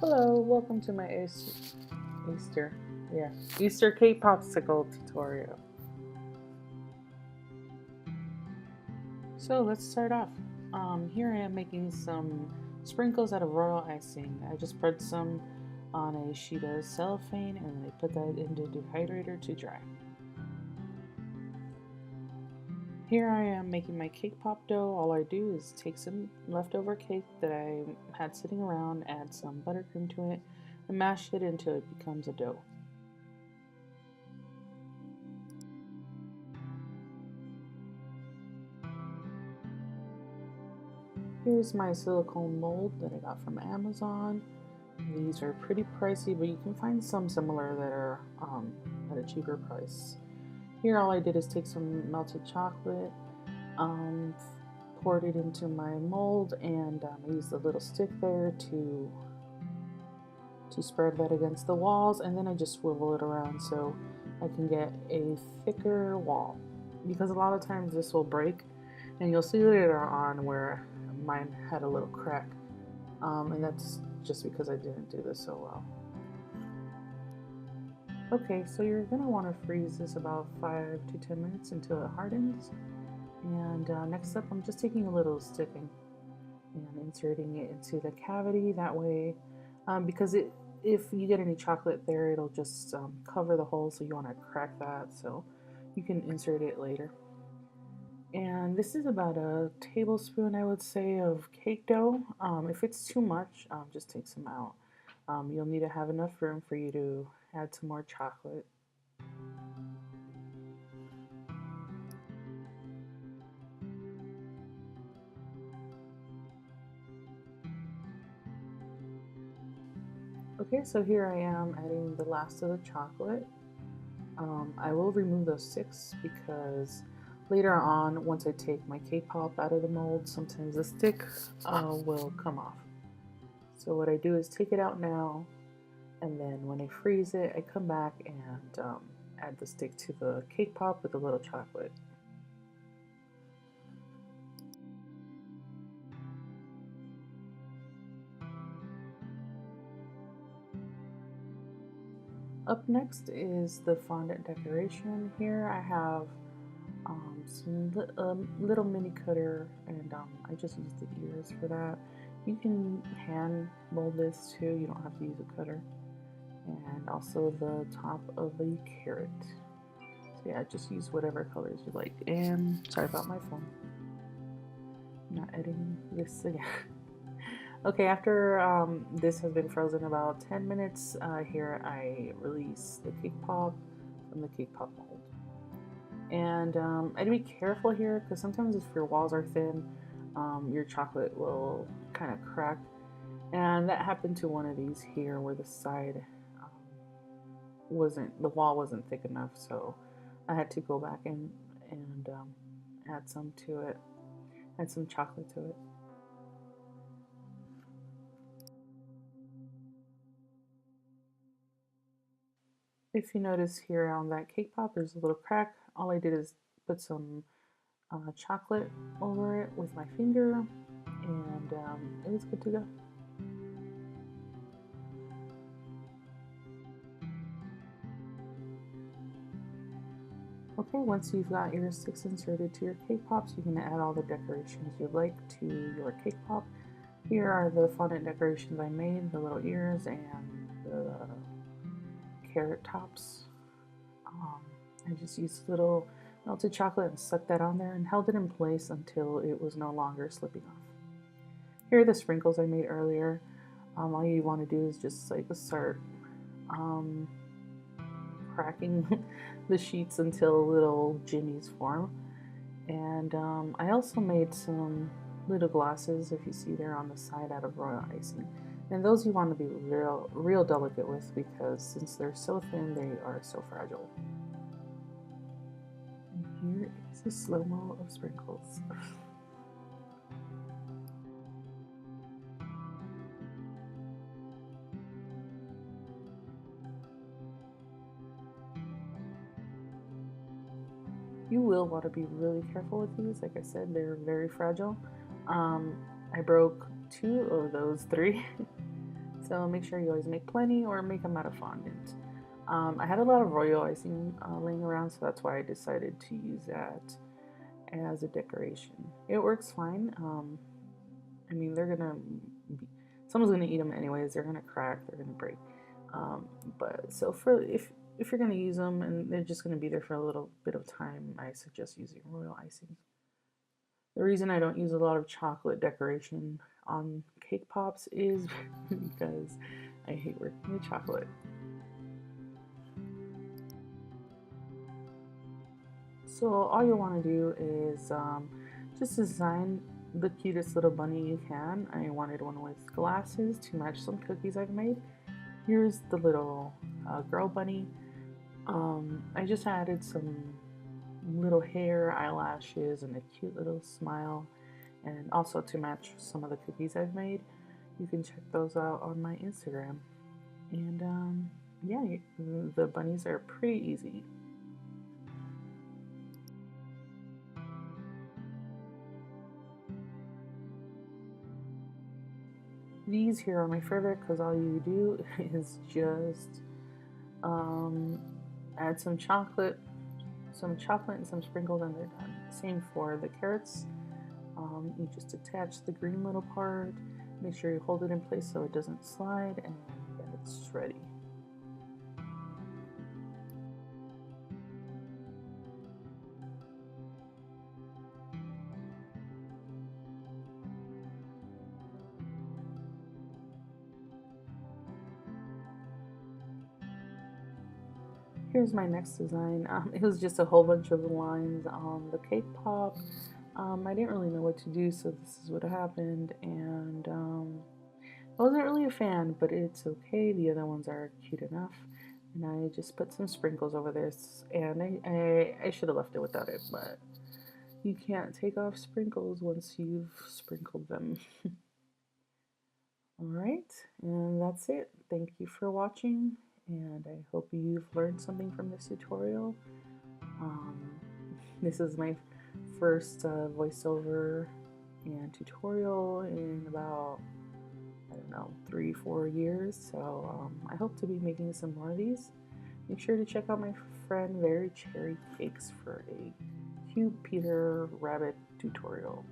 Hello, welcome to my Easter cake popsicle tutorial. So let's start off. Here I am making some sprinkles out of royal icing. I just spread some on a sheet of cellophane and then I put that into the dehydrator to dry. Here I am making my cake pop dough. All I do is take some leftover cake that I had sitting around, add some buttercream to it, and mash it until it becomes a dough. Here's my silicone mold that I got from Amazon. These are pretty pricey, but you can find some similar that are at a cheaper price. Here all I did is take some melted chocolate, um, poured it into my mold, and I used a little stick there to spread that against the walls, and then I just swivel it around so I can get a thicker wall. Because a lot of times this will break, and you'll see later on where mine had a little crack, and that's just because I didn't do this so well. Okay, so you're going to want to freeze this about 5 to 10 minutes until it hardens. And next up, I'm just taking a little sticking and inserting it into the cavity. That way, because if you get any chocolate there, it'll just cover the hole, so you want to crack that so you can insert it later. And this is about a tablespoon, I would say, of cake dough. If it's too much, just take some out. You'll need to have enough room for you to add some more chocolate. Okay, so here I am adding the last of the chocolate. I will remove those sticks because later on, once I take my cake pop out of the mold, sometimes the stick will come off. So what I do is take it out now, and then when I freeze it, I come back and add the stick to the cake pop with a little chocolate. Up next is the fondant decoration. Here I have some little mini cutter, and I just use the ears for that. You can hand mold this too, you don't have to use a cutter. And also the top of a carrot. So yeah, just use whatever colors you like. And sorry about my phone. I'm not editing this again. Okay, after this has been frozen about 10 minutes, here I release the cake pop from the cake pop mold. And I'd be careful here because sometimes if your walls are thin, your chocolate will kind of crack. And that happened to one of these here where the side the wall wasn't thick enough, so I had to go back and add some to it, add some chocolate to it. If you notice here on that cake pop, there's a little crack. All I did is put some chocolate over it with my finger, and it was good to go. Okay, once you've got your sticks inserted to your cake pops, you can add all the decorations you'd like to your cake pop. Here are the fondant decorations I made, the little ears and the carrot tops. I just used a little melted chocolate and stuck that on there and held it in place until it was no longer slipping off. Here are the sprinkles I made earlier. All you want to do is just like start cracking the sheets until little jimmies form. And I also made some little glasses, if you see there on the side, out of royal icing. And those you want to be real delicate with because since they're so thin, they are so fragile. And here is a slow-mo of sprinkles. You will want to be really careful with these. Like I said, they're very fragile. I broke 2 of those 3. So make sure you always make plenty or make them out of fondant. I had a lot of royal icing laying around, so that's why I decided to use that as a decoration. It works fine. I mean, they're gonna be, someone's gonna eat them anyways. They're gonna crack. They're gonna break. But so for if you're gonna use them and they're just gonna be there for a little bit of time, I suggest using royal icing. The reason I don't use a lot of chocolate decoration on cake pops is because I hate working with chocolate. So all you'll want to do is just design the cutest little bunny you can. I wanted one with glasses to match some cookies I've made. Here's the little girl bunny. I just added some little hair, eyelashes, and a cute little smile, and also to match some of the cookies I've made. You can check those out on my Instagram. And yeah, the bunnies are pretty easy. These here are my favorite because all you do is just um, add some chocolate and some sprinkles, and they're done. Same for the carrots. You just attach the green little part. Make sure you hold it in place so it doesn't slide, and then it's ready. Here's my next design. It was just a whole bunch of lines on the cake pop. I didn't really know what to do, so this is what happened, and I wasn't really a fan, but it's okay. The other ones are cute enough, and I just put some sprinkles over this, and I should have left it without it, but you can't take off sprinkles once you've sprinkled them. Alright, and that's it. Thank you for watching, and I hope you've learned something from this tutorial. Um, this is my first voiceover and tutorial in about, I don't know, 3-4 years, so I hope to be making some more of these. Make sure to check out my friend Very Cherry Cakes for a cute Peter Rabbit tutorial.